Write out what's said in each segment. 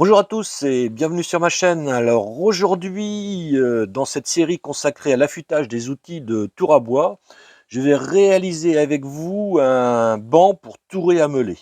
Bonjour à tous et bienvenue sur ma chaîne. Alors aujourd'hui, dans cette série consacrée à l'affûtage des outils de tour à bois, je vais réaliser avec vous un banc pour tourer à meuler,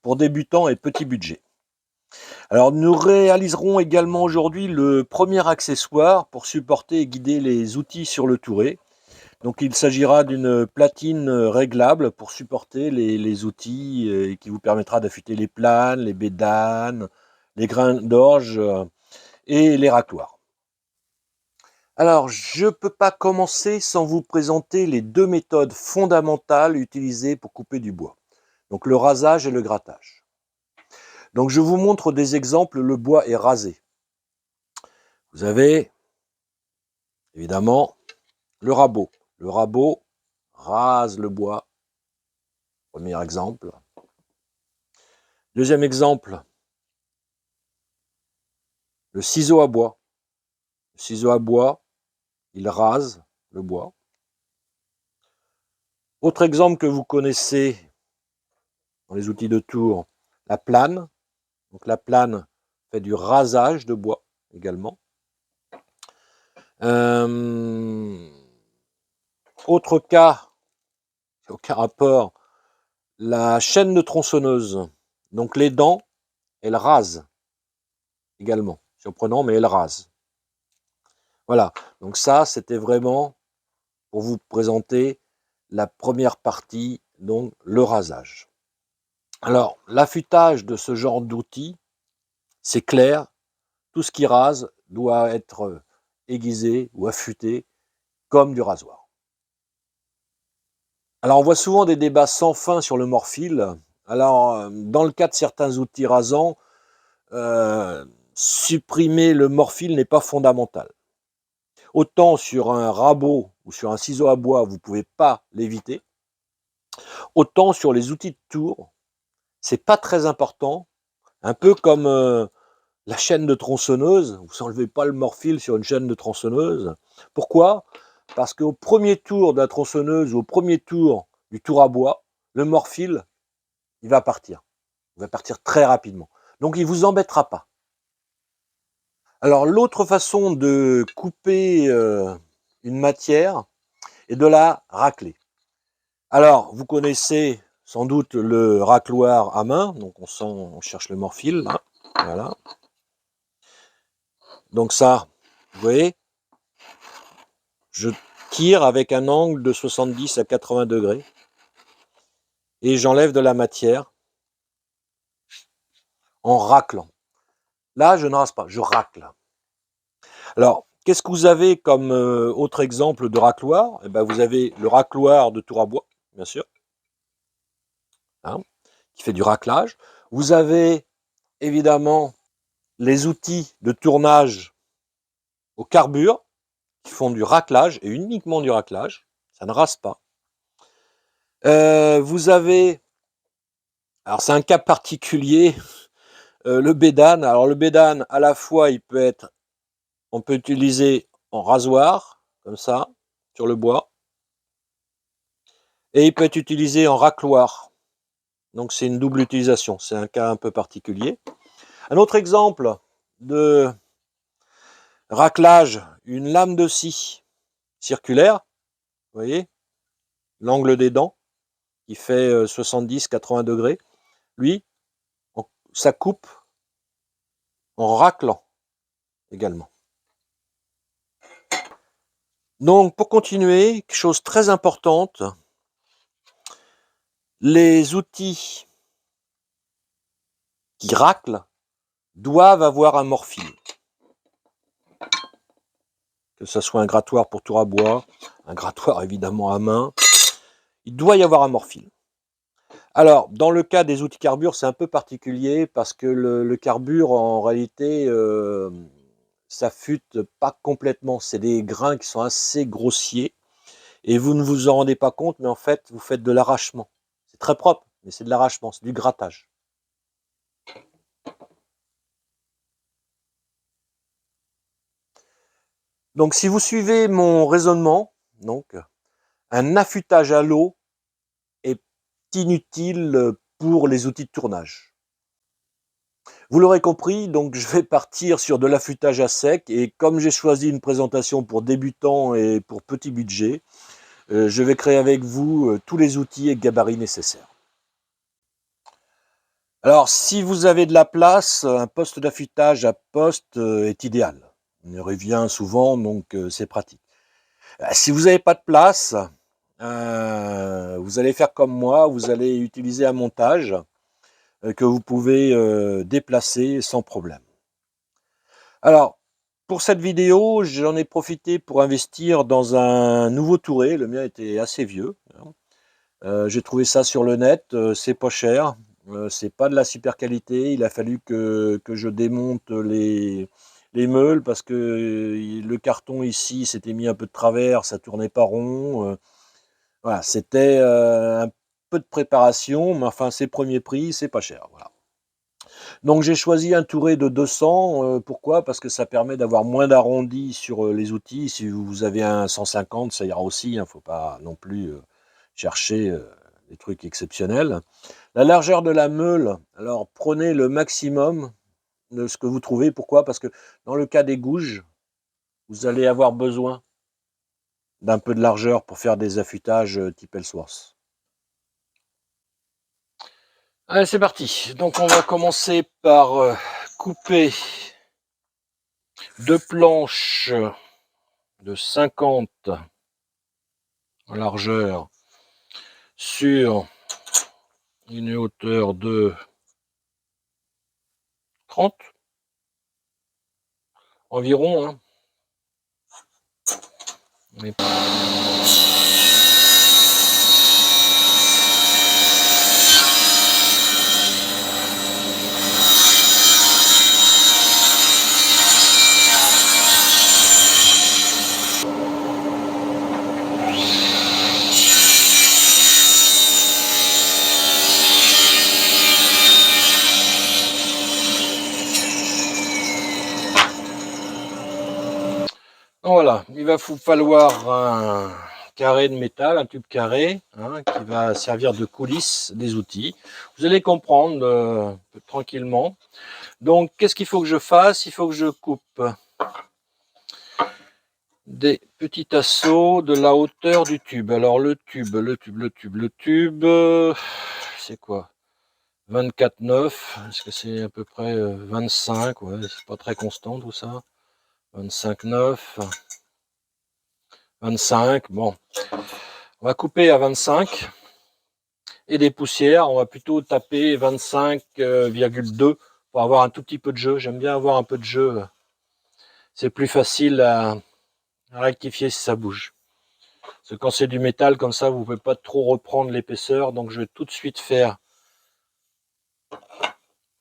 pour débutants et petit budget. Alors nous réaliserons également aujourd'hui le premier accessoire pour supporter et guider les outils sur le touret. Donc il s'agira d'une platine réglable pour supporter les outils qui vous permettra d'affûter les planes, les bédanes, les grains d'orge et les racloirs. Alors, je ne peux pas commencer sans vous présenter les deux méthodes fondamentales utilisées pour couper du bois. Donc le rasage et le grattage. Donc je vous montre des exemples, le bois est rasé. Vous avez évidemment le rabot. Le rabot rase le bois. Premier exemple. Deuxième exemple, le ciseau à bois. Le ciseau à bois, il rase le bois. Autre exemple que vous connaissez dans les outils de tour, la plane. Donc la plane fait du rasage de bois également. Autre cas, aucun rapport, la chaîne de tronçonneuse. Donc les dents, elles rasent également. Surprenant, mais elles rasent. Voilà, donc ça, c'était vraiment pour vous présenter la première partie, donc le rasage. Alors, l'affûtage de ce genre d'outil, c'est clair, tout ce qui rase doit être aiguisé ou affûté comme du rasoir. Alors, on voit souvent des débats sans fin sur le morphile. Alors, dans le cas de certains outils rasants, supprimer le morphile n'est pas fondamental. Autant sur un rabot ou sur un ciseau à bois, vous ne pouvez pas l'éviter. Autant sur les outils de tour, c'est pas très important. Un peu comme la chaîne de tronçonneuse, vous n'enlevez pas le morphile sur une chaîne de tronçonneuse. Pourquoi? Parce qu'au premier tour de la tronçonneuse ou au premier tour du tour à bois, le morphile, il va partir. Il va partir très rapidement. Donc il ne vous embêtera pas. Alors l'autre façon de couper une matière est de la racler. Alors vous connaissez sans doute le racloir à main, donc on cherche le morphile, là. Voilà. Donc ça, vous voyez, je tire avec un angle de 70 à 80 degrés et j'enlève de la matière en raclant. Là, je ne rase pas, je racle. Alors, qu'est-ce que vous avez comme autre exemple de racloir? Eh ben, vous avez le racloir de tour à bois, bien sûr, hein, qui fait du raclage. Vous avez évidemment les outils de tournage au carbure qui font du raclage et uniquement du raclage. Ça ne rase pas. Vous avez, alors c'est un cas particulier, le bédane. Alors le bédane, à la fois, on peut utiliser en rasoir, comme ça, sur le bois, et il peut être utilisé en racloir. Donc c'est une double utilisation, c'est un cas un peu particulier. Un autre exemple de raclage, une lame de scie circulaire, vous voyez, l'angle des dents, qui fait 70-80 degrés. Lui, ça coupe en raclant également. Donc pour continuer, chose très importante, les outils qui raclent doivent avoir un morphile. Que ce soit un grattoir pour tour à bois, un grattoir évidemment à main, il doit y avoir un morphile. Alors, dans le cas des outils carbure, c'est un peu particulier parce que le carbure, en réalité, ça affûte pas complètement. C'est des grains qui sont assez grossiers et vous ne vous en rendez pas compte, mais en fait, vous faites de l'arrachement. C'est très propre, mais c'est de l'arrachement, c'est du grattage. Donc, si vous suivez mon raisonnement, donc, un affûtage à l'eau est inutile pour les outils de tournage. Vous l'aurez compris, donc je vais partir sur de l'affûtage à sec, et comme j'ai choisi une présentation pour débutants et pour petit budget, je vais créer avec vous tous les outils et gabarits nécessaires. Alors, si vous avez de la place, un poste d'affûtage à poste est idéal. On y revient souvent, donc c'est pratique. Si vous n'avez pas de place, vous allez faire comme moi, vous allez utiliser un montage que vous pouvez déplacer sans problème. Alors, pour cette vidéo, j'en ai profité pour investir dans un nouveau touret. Le mien était assez vieux. J'ai trouvé ça sur le net, c'est pas cher. C'est pas de la super qualité. Il a fallu que je démonte les meules parce que le carton ici s'était mis un peu de travers, ça tournait pas rond. Voilà, c'était un peu de préparation, mais enfin, c'est premier prix, c'est pas cher. Voilà. Donc j'ai choisi un touret de 200. Pourquoi? Parce que ça permet d'avoir moins d'arrondis sur les outils. Si vous avez un 150, ça ira aussi. Il ne faut pas non plus chercher des trucs exceptionnels. La largeur de la meule, alors prenez le maximum de ce que vous trouvez. Pourquoi? Parce que dans le cas des gouges, vous allez avoir besoin d'un peu de largeur pour faire des affûtages type Ellsworth. Allez, c'est parti. Donc on va commencer par couper deux planches de 50 en largeur sur une hauteur de 30 environ, hein. Mais... Voilà, il va vous falloir un carré de métal, un tube carré, hein, qui va servir de coulisse des outils. Vous allez comprendre tranquillement. Donc, qu'est-ce qu'il faut que je fasse? Il faut que je coupe des petits tasseaux de la hauteur du tube. Alors, le tube, c'est quoi? 24,9. Est-ce que c'est à peu près 25? Ouais, c'est pas très constant tout ça. 25,9. 25, bon. On va couper à 25. Et des poussières, on va plutôt taper 25,2 pour avoir un tout petit peu de jeu. J'aime bien avoir un peu de jeu. C'est plus facile à rectifier si ça bouge. Parce que quand c'est du métal comme ça, vous ne pouvez pas trop reprendre l'épaisseur. Donc je vais tout de suite faire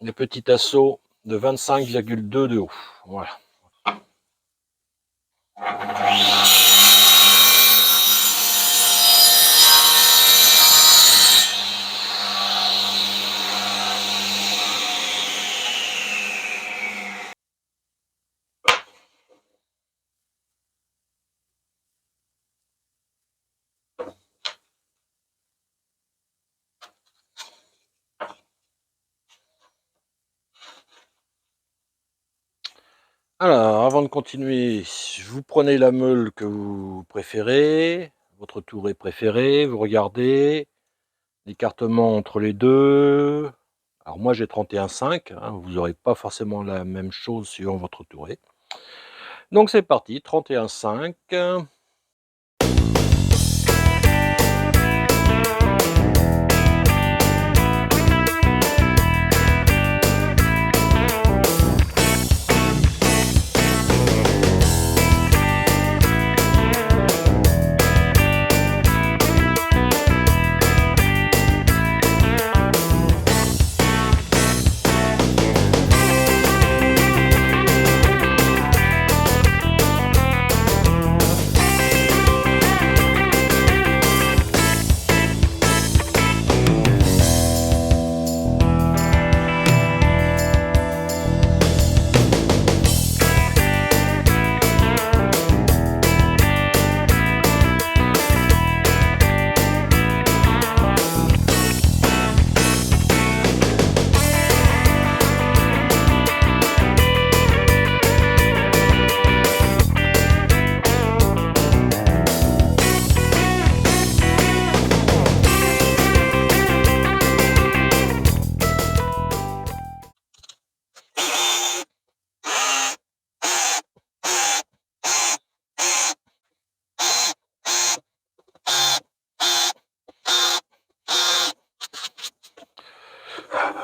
des petits tasseaux de 25,2 de haut. Voilà. Alors, avant de continuer, vous prenez la meule que vous préférez, votre touret préféré, vous regardez l'écartement entre les deux. Alors moi j'ai 31,5, hein, vous n'aurez pas forcément la même chose suivant votre touret. Donc c'est parti, 31,5.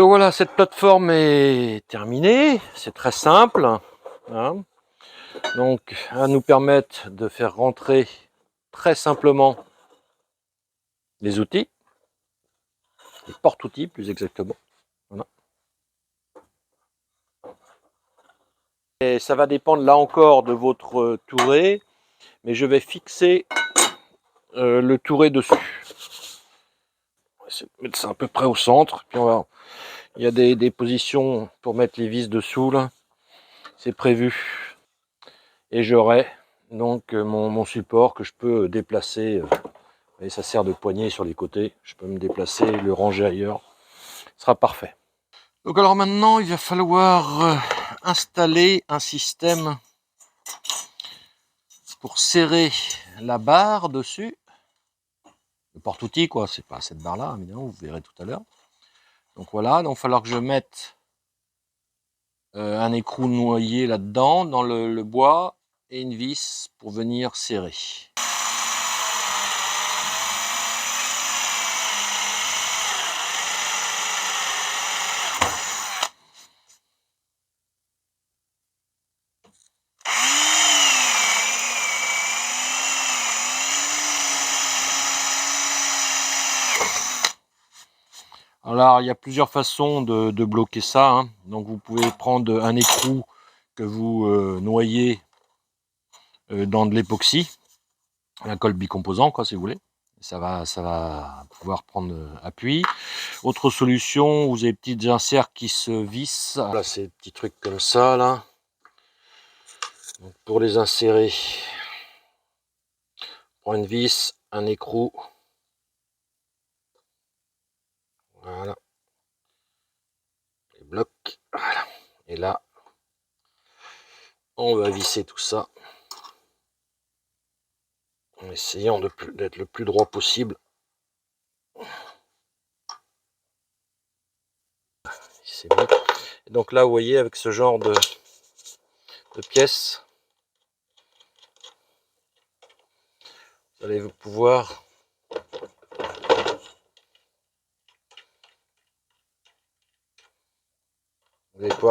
Donc voilà, cette plateforme est terminée, c'est très simple, hein. Donc elle va nous permettre de faire rentrer très simplement les outils, les porte-outils plus exactement. Voilà. Et ça va dépendre là encore de votre touret, mais je vais fixer le touret dessus. On va essayer de mettre ça à peu près au centre, puis on va... Il y a des positions pour mettre les vis dessous là, c'est prévu. Et j'aurai donc mon support que je peux déplacer. Et ça sert de poignée sur les côtés. Je peux me déplacer, le ranger ailleurs. Ce sera parfait. Donc alors maintenant, il va falloir installer un système pour serrer la barre dessus. Le porte-outil, quoi. C'est pas cette barre-là, évidemment, vous verrez tout à l'heure. Donc voilà, donc il va falloir que je mette un écrou noyé là-dedans, dans le bois, et une vis pour venir serrer. Alors, il y a plusieurs façons de bloquer ça, hein. Donc, vous pouvez prendre un écrou que vous noyez dans de l'époxy, un colle bicomposant, quoi, si vous voulez. Ça va pouvoir prendre appui. Autre solution, vous avez des petites inserts qui se vissent. Là, c'est des petits trucs comme ça, là. Donc, pour les insérer, on prend une vis, un écrou. Voilà. Les blocs. Voilà. Et là, on va visser tout ça. En essayant d'être le plus droit possible. C'est bon. Et donc là, vous voyez, avec ce genre de pièces, vous allez pouvoir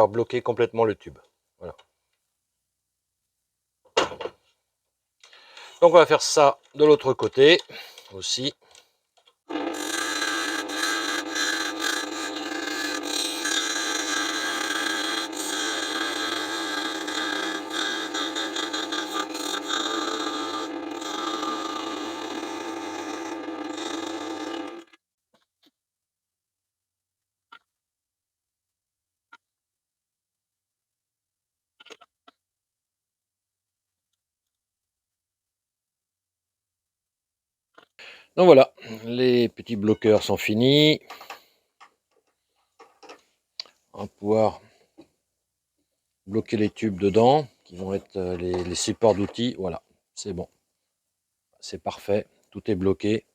bloquer complètement le tube. Voilà. Donc on va faire ça de l'autre côté aussi. Donc voilà, les petits bloqueurs sont finis. On va pouvoir bloquer les tubes dedans, qui vont être les supports d'outils. Voilà, c'est bon. C'est parfait, tout est bloqué.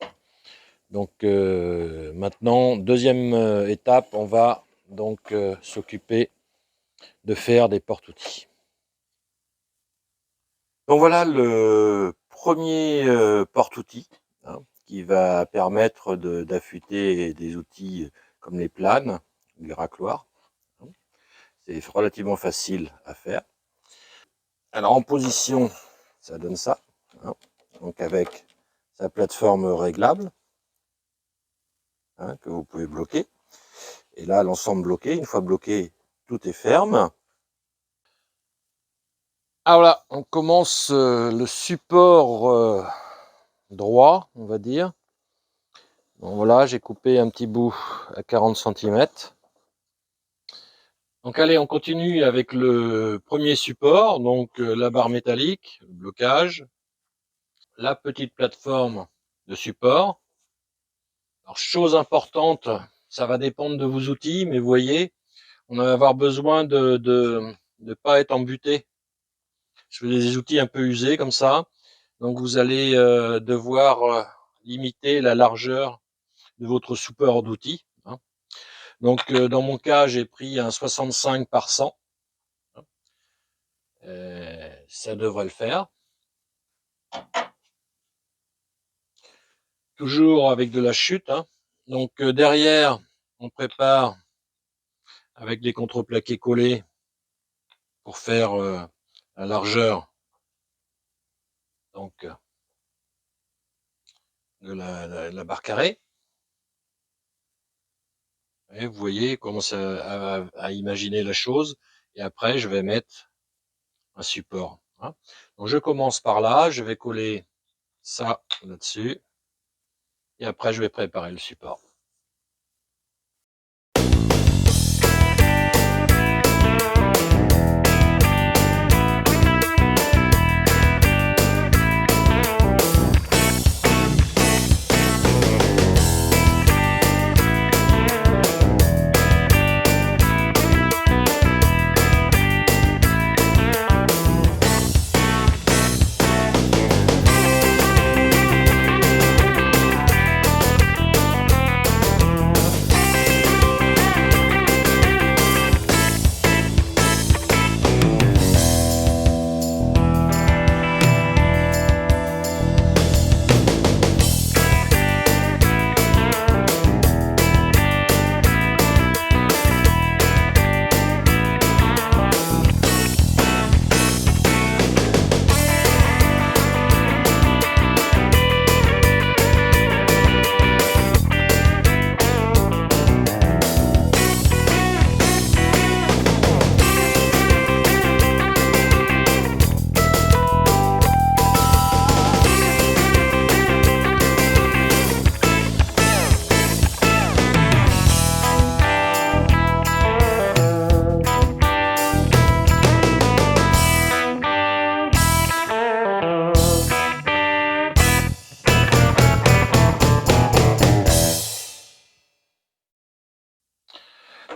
Donc maintenant, deuxième étape, on va donc s'occuper de faire des porte-outils. Donc voilà le premier porte-outils, hein, qui va permettre d'affûter des outils comme les planes, les racloirs. C'est relativement facile à faire. Alors en position, ça donne ça, hein, donc avec sa plateforme réglable, hein, que vous pouvez bloquer. Et là, l'ensemble bloqué, une fois bloqué, tout est ferme. Ah voilà, on commence le support droit, on va dire. Bon, voilà, j'ai coupé un petit bout à 40 cm. Donc allez, on continue avec le premier support, donc la barre métallique, le blocage, la petite plateforme de support. Alors chose importante, ça va dépendre de vos outils, mais vous voyez, on va avoir besoin de pas être embuté. Je fais des outils un peu usés comme ça, donc vous allez devoir limiter la largeur de votre support d'outils, hein. Donc dans mon cas, j'ai pris un 65 par 100. Ça devrait le faire. Toujours avec de la chute, hein. Donc derrière, on prépare avec les contreplaqués collés pour faire la largeur donc de la barre carrée. Et vous voyez, commence à imaginer la chose. Et après, je vais mettre un support. Hein. Donc, je commence par là. Je vais coller ça là-dessus. Et après, je vais préparer le support.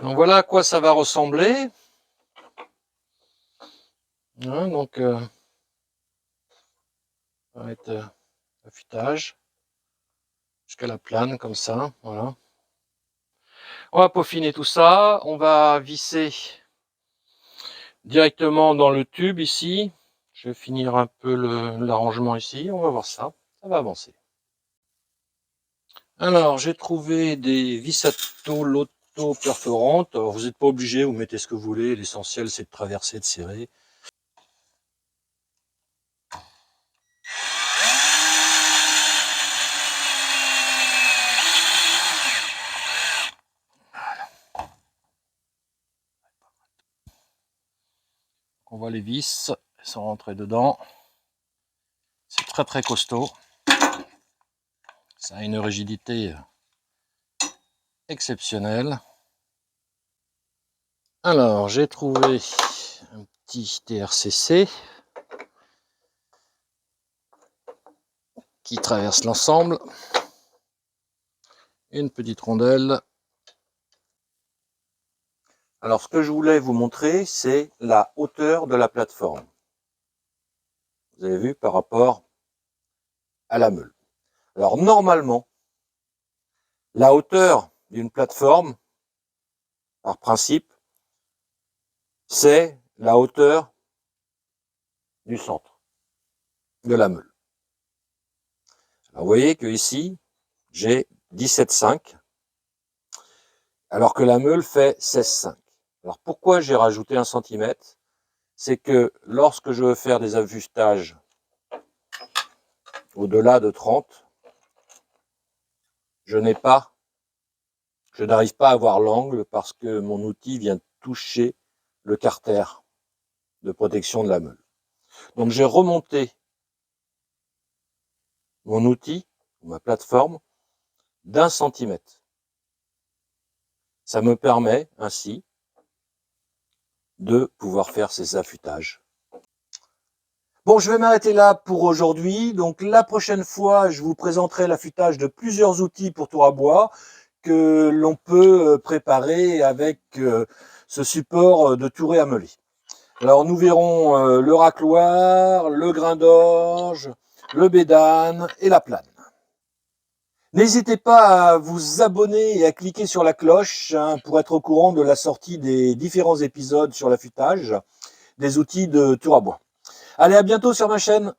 Donc voilà à quoi ça va ressembler. Hein, donc, ça va être affûtage jusqu'à la plane comme ça. Voilà. On va peaufiner tout ça. On va visser directement dans le tube ici. Je vais finir un peu l'arrangement ici. On va voir ça. Ça va avancer. Alors, j'ai trouvé des vis à tôle auto-perforantes. Alors, vous n'êtes pas obligé, vous mettez ce que vous voulez. L'essentiel, c'est de traverser, de serrer. On voit les vis, elles sont rentrées dedans. C'est très très costaud. Ça a une rigidité exceptionnelle. Alors, j'ai trouvé un petit TRCC qui traverse l'ensemble. Une petite rondelle. Alors, ce que je voulais vous montrer, c'est la hauteur de la plateforme. Vous avez vu par rapport à la meule. Alors, normalement, la hauteur d'une plateforme, par principe, c'est la hauteur du centre de la meule. Alors, vous voyez que ici, j'ai 17,5, alors que la meule fait 16,5. Alors, pourquoi j'ai rajouté 1 cm? C'est que lorsque je veux faire des ajustages au-delà de 30, je n'arrive pas à avoir l'angle parce que mon outil vient toucher le carter de protection de la meule. Donc j'ai remonté mon outil, ma plateforme, d'1 centimètre. Ça me permet ainsi de pouvoir faire ces affûtages. Bon, je vais m'arrêter là pour aujourd'hui. Donc la prochaine fois, je vous présenterai l'affûtage de plusieurs outils pour tour à bois que l'on peut préparer avec ce support de touret à meuler. Alors nous verrons le racloir, le grain d'orge, le bédane et la plane. N'hésitez pas à vous abonner et à cliquer sur la cloche pour être au courant de la sortie des différents épisodes sur l'affûtage des outils de tour à bois. Allez, à bientôt sur ma chaîne.